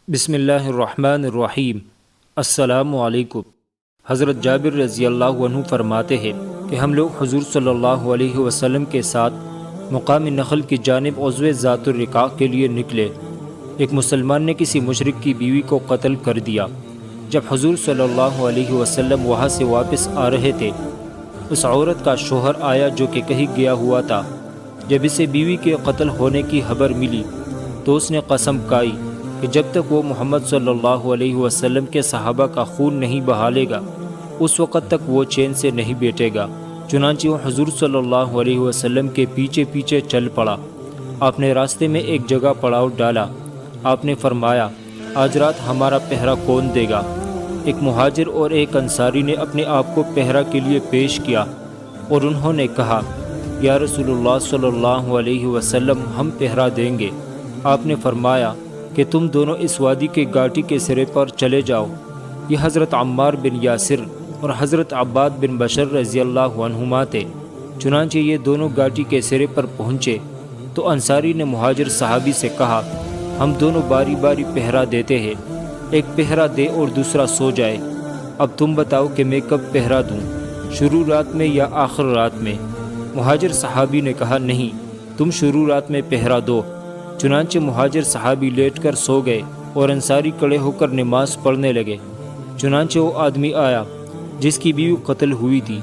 بسم اللہ الرحمن الرحیم۔ السلام علیکم۔ حضرت جابر رضی اللہ عنہ فرماتے ہیں کہ ہم لوگ حضور صلی اللہ علیہ وسلم کے ساتھ مقام نخل کی جانب عضو ذات الرقاع کے لیے نکلے۔ ایک مسلمان نے کسی مشرک کی بیوی کو قتل کر دیا۔ جب حضور صلی اللہ علیہ وسلم وہاں سے واپس آ رہے تھے، اس عورت کا شوہر آیا جو کہ کہیں گیا ہوا تھا۔ جب اسے بیوی کے قتل ہونے کی خبر ملی تو اس نے قسم کھائی کہ جب تک وہ محمد صلی اللہ علیہ وسلم کے صحابہ کا خون نہیں بہا لے گا، اس وقت تک وہ چین سے نہیں بیٹھے گا۔ چنانچہ وہ حضور صلی اللہ علیہ وسلم کے پیچھے پیچھے چل پڑا۔ آپ نے راستے میں ایک جگہ پڑاؤ ڈالا۔ آپ نے فرمایا، آج رات ہمارا پہرا کون دے گا؟ ایک مہاجر اور ایک انصاری نے اپنے آپ کو پہرا کے لیے پیش کیا اور انہوں نے کہا، یا رسول اللہ صلی اللہ علیہ وسلم، ہم پہرا دیں گے۔ آپ نے فرمایا کہ تم دونوں اس وادی کے گھاٹی کے سرے پر چلے جاؤ۔ یہ حضرت عمار بن یاسر اور حضرت عباد بن بشر رضی اللہ عنہما تھے۔ چنانچہ یہ دونوں گھاٹی کے سرے پر پہنچے تو انصاری نے مہاجر صحابی سے کہا، ہم دونوں باری باری پہرا دیتے ہیں، ایک پہرا دے اور دوسرا سو جائے۔ اب تم بتاؤ کہ میں کب پہرا دوں، شروع رات میں یا آخر رات میں؟ مہاجر صحابی نے کہا، نہیں، تم شروع رات میں پہرا دو۔ چنانچہ مہاجر صحابی لیٹ کر سو گئے اور انصاری کھڑے ہو کر نماز پڑھنے لگے۔ چنانچہ وہ آدمی آیا جس کی بیوی قتل ہوئی تھی۔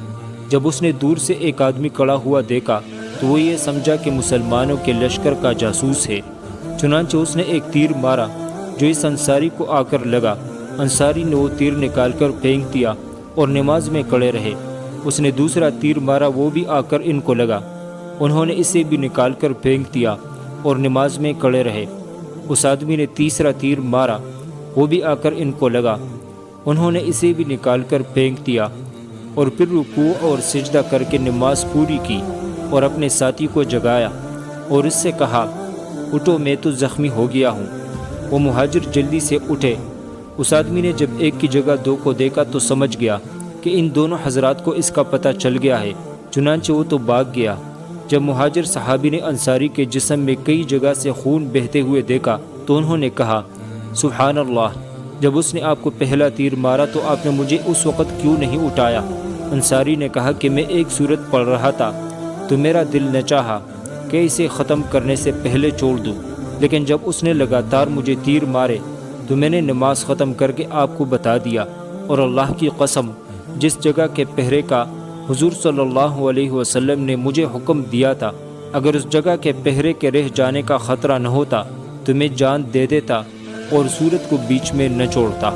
جب اس نے دور سے ایک آدمی کھڑا ہوا دیکھا تو وہ یہ سمجھا کہ مسلمانوں کے لشکر کا جاسوس ہے۔ چنانچہ اس نے ایک تیر مارا جو اس انصاری کو آ کر لگا۔ انصاری نے وہ تیر نکال کر پھینک دیا اور نماز میں کھڑے رہے۔ اس نے دوسرا تیر مارا، وہ بھی آ کر ان کو لگا۔ انہوں نے اسے بھی نکال کر پھینک دیا اور نماز میں کھڑے رہے۔ اس آدمی نے تیسرا تیر مارا، وہ بھی آ کر ان کو لگا۔ انہوں نے اسے بھی نکال کر پھینک دیا اور پھر رکوع اور سجدہ کر کے نماز پوری کی اور اپنے ساتھی کو جگایا اور اس سے کہا، اٹھو، میں تو زخمی ہو گیا ہوں۔ وہ مہاجر جلدی سے اٹھے۔ اس آدمی نے جب ایک کی جگہ دو کو دیکھا تو سمجھ گیا کہ ان دونوں حضرات کو اس کا پتہ چل گیا ہے۔ چنانچہ وہ تو بھاگ گیا۔ جب مہاجر صحابی نے انصاری کے جسم میں کئی جگہ سے خون بہتے ہوئے دیکھا تو انہوں نے کہا، سبحان اللہ، جب اس نے آپ کو پہلا تیر مارا تو آپ نے مجھے اس وقت کیوں نہیں اٹھایا؟ انصاری نے کہا کہ میں ایک سورت پڑھ رہا تھا تو میرا دل نہ چاہا کہ اسے ختم کرنے سے پہلے چھوڑ دوں، لیکن جب اس نے لگاتار مجھے تیر مارے تو میں نے نماز ختم کر کے آپ کو بتا دیا، اور اللہ کی قسم، جس جگہ کے پہرے کا حضور صلی اللہ علیہ وسلم نے مجھے حکم دیا تھا، اگر اس جگہ کے پہرے کے رہ جانے کا خطرہ نہ ہوتا تو میں جان دے دیتا اور سورت کو بیچ میں نہ چھوڑتا۔